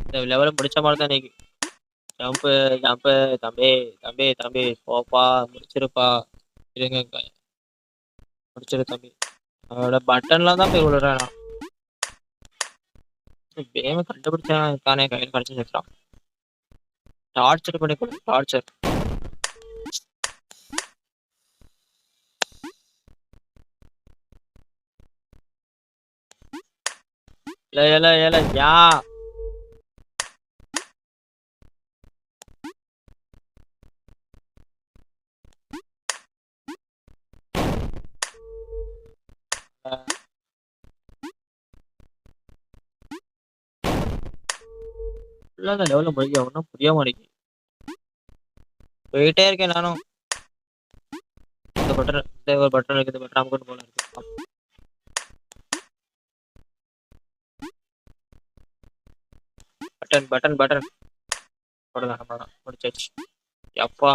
இந்த லெவல முடிச்ச மாதிரி தான் இன்னைக்கு. Jump jump. தம்பி தம்பி தம்பி போப்பா, முடிச்சிருப்பா. இருங்க முடிச்சிரு தம்பி. அவனோட பட்டன்லாம் தான் போய் விழுறான். கேம கண்டுபிடிச்சான் தானே கையில் கடிச்சு வச்சுட்டான். டார்ச்சர் பண்ணி கொடு, டார்ச்சர். இல்ல இல்ல இல்ல யா அந்த லெவலில் முடிக்க ஒன்றும் புரிய மாட்டேங்குது. போயிட்டே இருக்கேன் நானும். இந்த பட்டன் இந்த ஒரு பட்டன் இருக்குது, இந்த பட்டன் அமுக்கு போல இருக்கு. பட்டன் பட்டன் பட்டன் போடலாம், முடிச்சாச்சு. அப்பா